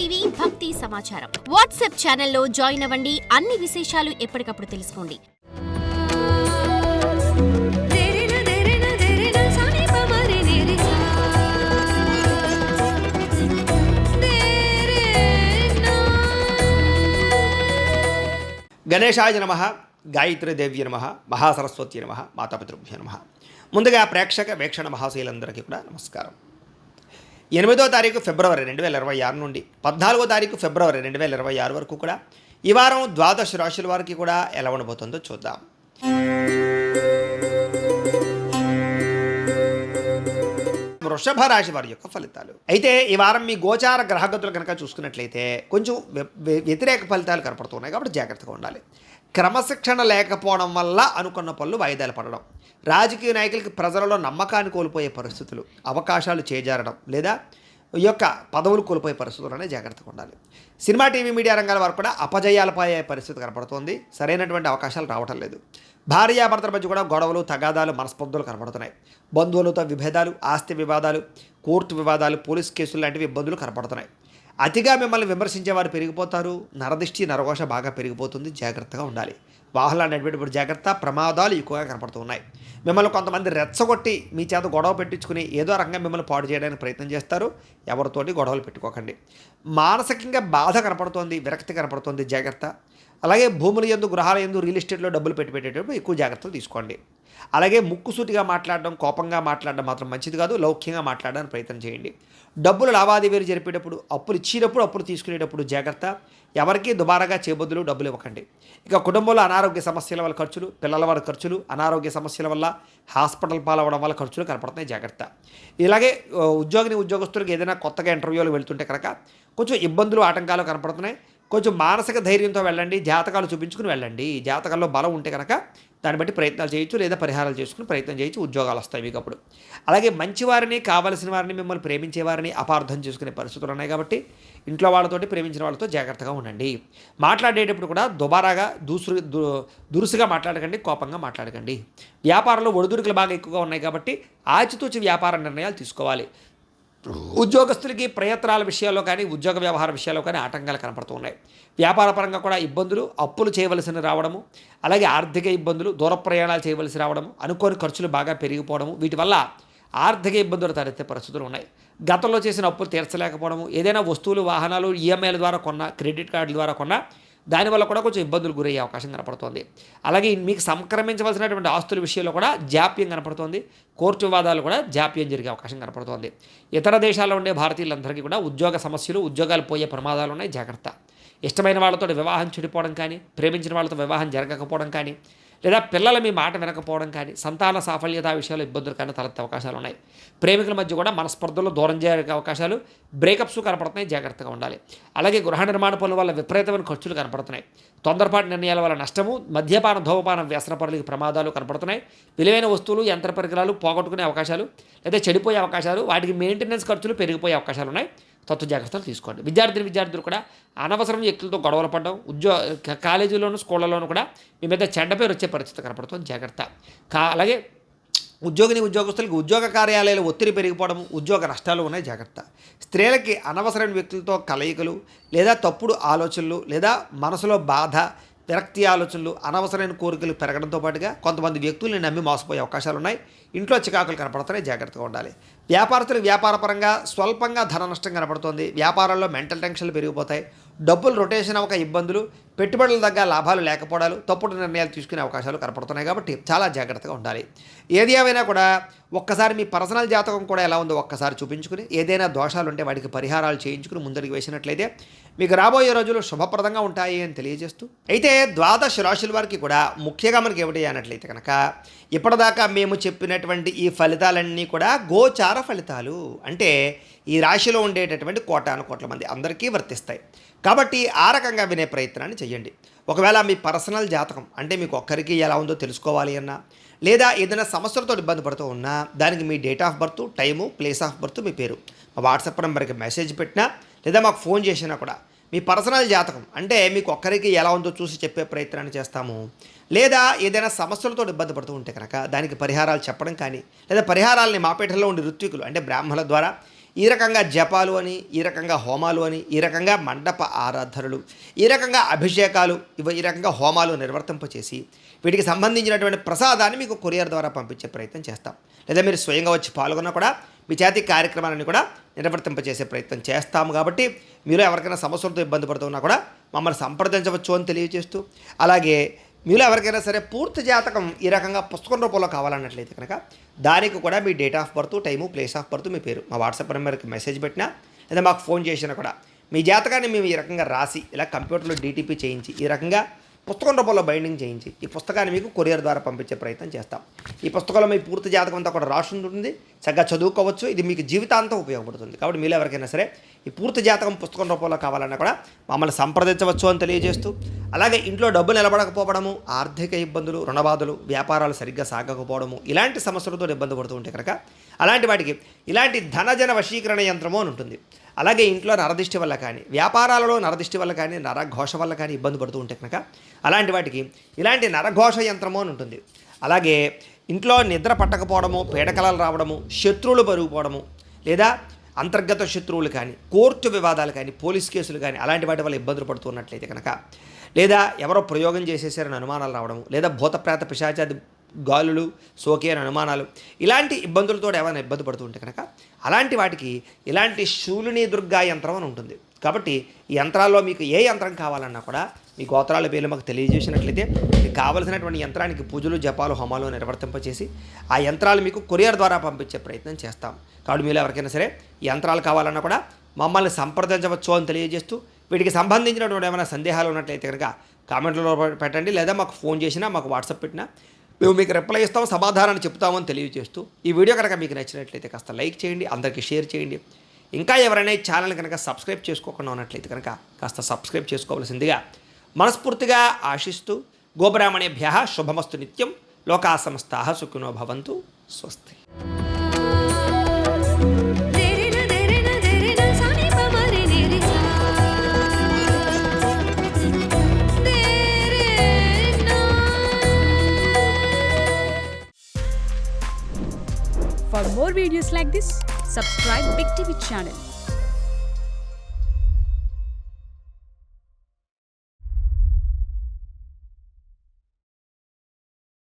TV భక్తి సమాచారం WhatsApp ఛానల్లో జాయిన్ అవ్వండి. అన్ని విశేషాలు ఎప్పటికప్పుడు తెలుసుకోండి. గణేశాయ నమః, గాయత్రీదేవ్య నమః, మహాసరస్వతి నమః, మాతాపితృభ్యో నమః. ముందుగా ప్రేక్షక వీక్షణ మహాశీలందరికీ కూడా నమస్కారం. 8వ తారీఖు ఫిబ్రవరి 2026 నుండి 14వ తారీఖు ఫిబ్రవరి 2026 వరకు కూడా ఈ వారం ద్వాదశ రాశుల వారికి కూడా ఎలా ఉండబోతుందో చూద్దాం. వృషభ రాశి వారి యొక్క ఫలితాలు అయితే ఈ వారం మీ గోచార గ్రహగతులు కనుక చూసుకున్నట్లయితే కొంచెం వ్యతిరేక ఫలితాలు కనపడుతున్నాయి కాబట్టి జాగ్రత్తగా ఉండాలి. క్రమశిక్షణ లేకపోవడం వల్ల అనుకున్న పనులు వాయిదాలు పడడం, రాజకీయ నాయకులకి ప్రజలలో నమ్మకాన్ని కోల్పోయే పరిస్థితులు, అవకాశాలు చేజారడం లేదా ఈ యొక్క పదవులు కోల్పోయే పరిస్థితుల్లోనే జాగ్రత్తగా ఉండాలి. సినిమా టీవీ మీడియా రంగాల వారు కూడా అపజయాలపోయే పరిస్థితి కనపడుతోంది. సరైనటువంటి అవకాశాలు రావటం లేదు. భార్యాభర్తల మధ్య కూడా గొడవలు, తగాదాలు, మనస్పర్ధలు కనపడుతున్నాయి. బంధువులతో విభేదాలు, ఆస్తి వివాదాలు, కోర్టు వివాదాలు, పోలీస్ కేసులు లాంటివి ఇబ్బందులు కనపడుతున్నాయి. అతిగా మిమ్మల్ని విమర్శించేవారు పెరిగిపోతారు. నరదిష్టి, నరఘోష బాగా పెరిగిపోతుంది. జాగ్రత్తగా ఉండాలి. వాహనాలు నడిపేటప్పుడు జాగ్రత్త, ప్రమాదాలు ఎక్కువగా కనపడుతూ ఉన్నాయి. మిమ్మల్ని కొంతమంది రెచ్చగొట్టి మీ చేత గొడవ పెట్టించుకుని ఏదో రకంగా మిమ్మల్ని పాడు చేయడానికి ప్రయత్నం చేస్తారు. ఎవరితోటి గొడవలు పెట్టుకోకండి. మానసికంగా బాధ కనపడుతోంది, విరక్తి కనపడుతోంది. జాగ్రత్త. అలాగే భూముల యందు, గృహాల యందు, రియల్ ఎస్టేట్లో డబ్బులు పెట్టేటప్పుడు ఎక్కువ జాగ్రత్తలు తీసుకోండి. అలాగే ముక్కుసూటిగా మాట్లాడడం, కోపంగా మాట్లాడడం మాత్రం మంచిది కాదు. లౌక్యంగా మాట్లాడడానికి ప్రయత్నం చేయండి. డబ్బులు లావాదేవీలు జరిపేటప్పుడు, అప్పులు ఇచ్చేటప్పుడు, అప్పులు తీసుకునేటప్పుడు జాగ్రత్త. ఎవరికి దుబారాగా చేబద్దులు డబ్బులు ఇవ్వకండి. ఇక కుటుంబంలో అనారోగ్య సమస్యల వల్ల ఖర్చులు, పిల్లల వల్ల ఖర్చులు, అనారోగ్య సమస్యల వల్ల హాస్పిటల్ పాలవడం వల్ల ఖర్చులు కనపడుతున్నాయి. జాగ్రత్త. ఇలాగే ఉద్యోగస్తులకు ఏదైనా కొత్తగా ఇంటర్వ్యూలు వెళ్తుంటే కనుక కొంచెం ఇబ్బందులు, ఆటంకాలు కనపడుతున్నాయి. కొంచెం మానసిక ధైర్యంతో వెళ్ళండి. జాతకాలు చూపించుకుని వెళ్ళండి. జాతకాల్లో బలం ఉంటే కనుక దాన్ని బట్టి ప్రయత్నాలు చేయొచ్చు లేదా పరిహారాలు చేసుకుని ప్రయత్నం చేయొచ్చు. ఉద్యోగాలు వస్తాయి మీకు అప్పుడు. అలాగే మంచివారిని, కావలసిన వారిని, మిమ్మల్ని ప్రేమించేవారిని అపార్థం చేసుకునే పరిస్థితులు ఉన్నాయి కాబట్టి ఇంట్లో వాళ్ళతోటి, ప్రేమించిన వాళ్ళతో జాగ్రత్తగా ఉండండి. మాట్లాడేటప్పుడు కూడా దుబారాగా దురుసుగా మాట్లాడకండి, కోపంగా మాట్లాడకండి. వ్యాపారంలో ఒడిదుడుకులు బాగా ఎక్కువగా ఉన్నాయి కాబట్టి ఆచితూచి వ్యాపార నిర్ణయాలు తీసుకోవాలి. ఉద్యోగస్తులకి ప్రయత్నాల విషయాల్లో కానీ, ఉద్యోగ వ్యవహార విషయాల్లో కానీ ఆటంకాలు కనపడుతున్నాయి. వ్యాపార పరంగా కూడా ఇబ్బందులు, అప్పులు చేయవలసిన రావడము, అలాగే ఆర్థిక ఇబ్బందులు, దూర ప్రయాణాలు చేయవలసి రావడము, అనుకోని ఖర్చులు బాగా పెరిగిపోవడము, వీటి వల్ల ఆర్థిక ఇబ్బందులు తలెత్తే పరిస్థితులు ఉన్నాయి. గతంలో చేసిన అప్పులు తీర్చలేకపోవడము, ఏదైనా వస్తువులు, వాహనాలు ఈఎంఐల ద్వారా కొన్నా, క్రెడిట్ కార్డుల ద్వారా కొన్నా దానివల్ల కూడా కొంచెం ఇబ్బందులు గురయ్యే అవకాశం కనపడుతోంది. అలాగే మీకు సంక్రమించవలసినటువంటి ఆస్తుల విషయంలో కూడా జాప్యం కనపడుతోంది. కోర్టు వివాదాలు కూడా జాప్యం జరిగే అవకాశం కనపడుతోంది. ఇతర దేశాల్లో ఉండే భారతీయులందరికీ కూడా ఉద్యోగ సమస్యలు, ఉద్యోగాలు పోయే ప్రమాదాలు ఉన్నాయి. జాగ్రత్త. ఇష్టమైన వాళ్ళతో వివాహం చెడిపోవడం కానీ, ప్రేమించిన వాళ్ళతో వివాహం జరగకపోవడం కానీ, లేదా పిల్లలు మీ మాట వినకపోవడం కానీ, సంతాన సాఫల్యత విషయాలు ఇబ్బందులు కానీ తలెత్తే అవకాశాలు ఉన్నాయి. ప్రేమికుల మధ్య కూడా మనస్పర్ధలు, దూరం జరిగే అవకాశాలు, బ్రేకప్స్ కనపడుతున్నాయి. జాగ్రత్తగా ఉండాలి. అలాగే గృహ నిర్మాణ పనుల వల్ల విపరీతమైన ఖర్చులు కనపడుతున్నాయి. తొందరపాటు నిర్ణయాల వల్ల నష్టము, మద్యపాన, ధూమపాన వ్యసన పనులకి ప్రమాదాలు కనపడుతున్నాయి. విలువైన వస్తువులు, యంత్ర పరికరాలు పోగొట్టుకునే అవకాశాలు లేదా చెడిపోయే అవకాశాలు, వాటికి మెయింటెనెన్స్ ఖర్చులు పెరిగిపోయే అవకాశాలు ఉన్నాయి. జాగ్రత్తలు తీసుకోండి. విద్యార్థులు కూడా అనవసరం వ్యక్తులతో గొడవలు పడడం, కాలేజీలోను, స్కూళ్ళలోనూ కూడా మీ మీద చెడ్డ పేరు వచ్చే పరిస్థితి కనపడుతుంది. జాగ్రత్త. అలాగే ఉద్యోగస్తులకి ఉద్యోగ కార్యాలయాలు ఒత్తిడి పెరిగిపోవడం, ఉద్యోగ నష్టాలు ఉన్నాయి. జాగ్రత్త. స్త్రీలకి అనవసరమైన వ్యక్తులతో కలయికలు లేదా తప్పుడు ఆలోచనలు లేదా మనసులో బాధ, విరక్తి ఆలోచనలు, అనవసరమైన కోరికలు పెరగడంతో పాటుగా కొంతమంది వ్యక్తుల్ని నమ్మి మోసపోయే అవకాశాలు ఉన్నాయి. ఇంట్లో చికాకులు కనపడుతున్నాయి. జాగ్రత్తగా ఉండాలి. వ్యాపారస్తులకు వ్యాపారపరంగా స్వల్పంగా ధన నష్టం కనపడుతుంది. వ్యాపారాల్లో మెంటల్ టెన్షన్లు పెరిగిపోతాయి. డబ్బులు రొటేషన్ అవ్వక ఇబ్బందులు, పెట్టుబడుల దగ్గర లాభాలు లేకపోవడాలు, తప్పుడు నిర్ణయాలు తీసుకునే అవకాశాలు కనపడుతున్నాయి కాబట్టి చాలా జాగ్రత్తగా ఉండాలి. ఏది ఏమైనా కూడా ఒక్కసారి మీ పర్సనల్ జాతకం కూడా ఎలా ఉందో ఒక్కసారి చూపించుకుని, ఏదైనా దోషాలు ఉంటే వాటికి పరిహారాలు చేయించుకుని ముందరికి వేసినట్లయితే మీకు రాబోయే రోజులు శుభప్రదంగా ఉంటాయి అని తెలియజేస్తూ, అయితే ద్వాదశ రాశుల వారికి కూడా ముఖ్యంగా మనకి ఏమిటి అన్నట్లయితే కనుక ఇప్పటిదాకా మేము చెప్పినటువంటి ఈ ఫలితాలన్నీ కూడా గోచార ఫలితాలు. అంటే ఈ రాశిలో ఉండేటటువంటి కోటాను కోట్ల మంది అందరికీ వర్తిస్తాయి. కాబట్టి ఆ రకంగా వినే ప్రయత్నాన్ని చేయండి. ఒకవేళ మీ పర్సనల్ జాతకం అంటే మీకు ఒక్కరికి ఎలా ఉందో తెలుసుకోవాలి అన్నా, లేదా ఏదైనా సమస్యలతో ఇబ్బంది పడుతూ ఉన్నా దానికి మీ date of birth, time, place of birth, మీ పేరు మా వాట్సాప్ నెంబర్కి మెసేజ్ పెట్టినా లేదా మాకు ఫోన్ చేసినా కూడా మీ పర్సనల్ జాతకం అంటే మీకు ఒక్కరికి ఎలా ఉందో చూసి చెప్పే ప్రయత్నాన్ని చేస్తాము. లేదా ఏదైనా సమస్యలతో ఇబ్బంది పడుతూ ఉంటే కనుక దానికి పరిహారాలు చెప్పడం కానీ, లేదా పరిహారాలని మాపేటలో ఉండే ఋత్వికులు అంటే బ్రాహ్మణుల ద్వారా ఈ రకంగా జపాలు అని, ఈ రకంగా హోమాలు అని, ఈ రకంగా మండప ఆరాధనలు, ఈ రకంగా అభిషేకాలు, ఈ రకంగా హోమాలు నిర్వర్తింపచేసి వీటికి సంబంధించినటువంటి ప్రసాదాన్ని మీకు కొరియర్ ద్వారా పంపించే ప్రయత్నం చేస్తాం. లేదా మీరు స్వయంగా వచ్చి పాల్గొన్నా కూడా మీ చేతి కార్యక్రమాలను కూడా నిర్వర్తింపచేసే ప్రయత్నం చేస్తాము. కాబట్టి మీరు ఎవరికైనా సమస్యలతో ఇబ్బంది పడుతున్నా కూడా మమ్మల్ని సంప్రదించవచ్చు అని తెలియజేస్తూ, అలాగే మీలో ఎవరికైనా సరే పూర్తి జాతకం ఈ రకంగా పుస్తకం రూపంలో కావాలన్నట్లయితే కనుక దానికి కూడా మీ date of birth, time, place of birth, మీ పేరు మా వాట్సాప్ నెంబర్కి మెసేజ్ పెట్టినా లేదా మాకు ఫోన్ చేసినా కూడా మీ జాతకాన్ని మేము ఈ రకంగా రాసి ఇలా కంప్యూటర్లో డీటీపీ చేయించి ఈ రకంగా పుస్తకం రూపంలో బైండింగ్ చేయించి ఈ పుస్తకాన్ని మీకు కొరియర్ ద్వారా పంపించే ప్రయత్నం చేస్తాం. ఈ పుస్తకంలో మీ పూర్తి జాతకం అంతా కూడా రాసి ఉంటుంది, చక్కగా చదువుకోవచ్చు. ఇది మీకు జీవితాంతం ఉపయోగపడుతుంది. కాబట్టి మీలో ఎవరికైనా సరే ఈ పూర్తి జాతకం పుస్తకం రూపంలో కావాలన్నా కూడా మమ్మల్ని సంప్రదించవచ్చు అని తెలియజేస్తూ, అలాగే ఇంట్లో డబ్బు నిలబడకపోవడము, ఆర్థిక ఇబ్బందులు, రుణబాధలు, వ్యాపారాలు సరిగ్గా సాగకపోవడము, ఇలాంటి సమస్యలతో ఇబ్బంది పడుతూ ఉంటే కనుక అలాంటి వాటికి ఇలాంటి ధనజన వశీకరణ యంత్రము అని ఉంటుంది. అలాగే ఇంట్లో నరదిష్టి వల్ల కానీ, వ్యాపారాలలో నరదిష్టి వల్ల కానీ, నరఘోష వల్ల కానీ ఇబ్బంది పడుతూ ఉంటే కనుక అలాంటి వాటికి ఇలాంటి నరఘోష యంత్రము అని ఉంటుంది. అలాగే ఇంట్లో నిద్ర పట్టకపోవడము, పీడకలలు రావడము, శత్రువులు పెరిగిపోవడము, లేదా అంతర్గత శత్రువులు కానీ, కోర్టు వివాదాలు కానీ, పోలీస్ కేసులు కానీ అలాంటి వాటి వల్ల ఇబ్బందులు పడుతున్నట్లయితే కనుక, లేదా ఎవరో ప్రయోగం చేసేసారని అనుమానాలు రావడము, లేదా భూతప్రేత పిశాచాది గాలులు సోకే అని అనుమానాలు, ఇలాంటి ఇబ్బందులతో ఏమైనా ఇబ్బంది పడుతూ ఉంటే కనుక అలాంటి వాటికి ఇలాంటి శూలిని దుర్గా యంత్రం అని ఉంటుంది. కాబట్టి ఈ యంత్రాల్లో మీకు ఏ యంత్రం కావాలన్నా కూడా మీ గోత్రాల పేర్లు మాకు తెలియజేసినట్లయితే మీకు కావలసినటువంటి యంత్రానికి పూజలు, జపాలు, హోమాలు నిర్వర్తింపచేసి ఆ యంత్రాలు మీకు కొరియర్ ద్వారా పంపించే ప్రయత్నం చేస్తాం. కాబట్టి మీరు ఎవరికైనా సరే ఈ యంత్రాలు కావాలన్నా కూడా మమ్మల్ని సంప్రదించవచ్చు అని తెలియజేస్తూ, వీటికి సంబంధించినటువంటి ఏమైనా సందేహాలు ఉన్నట్లయితే కనుక కామెంట్లో పెట్టండి, లేదా మాకు ఫోన్ చేసినా, మాకు వాట్సాప్ పెట్టినా మేము మీకు రిప్లై ఇస్తాం, సమాధానాన్ని చెప్తామని తెలియజేస్తూ, ఈ వీడియో కనుక మీకు నచ్చినట్లయితే కాస్త లైక్ చేయండి, అందరికీ షేర్ చేయండి. ఇంకా ఎవరైనా ఈ ఛానల్ కనుక సబ్స్క్రైబ్ చేసుకోకుండా ఉన్నట్లయితే కనుక కాస్త సబ్స్క్రైబ్ చేసుకోవాల్సిందిగా మనస్ఫూర్తిగా ఆశిస్తూ, గోబ్రాహ్మణేభ్యః శుభమస్తు నిత్యం, లోకా సమస్తాః సుఖినో భవంతు. స్వస్తి. For more videos like this, subscribe Big TV channel.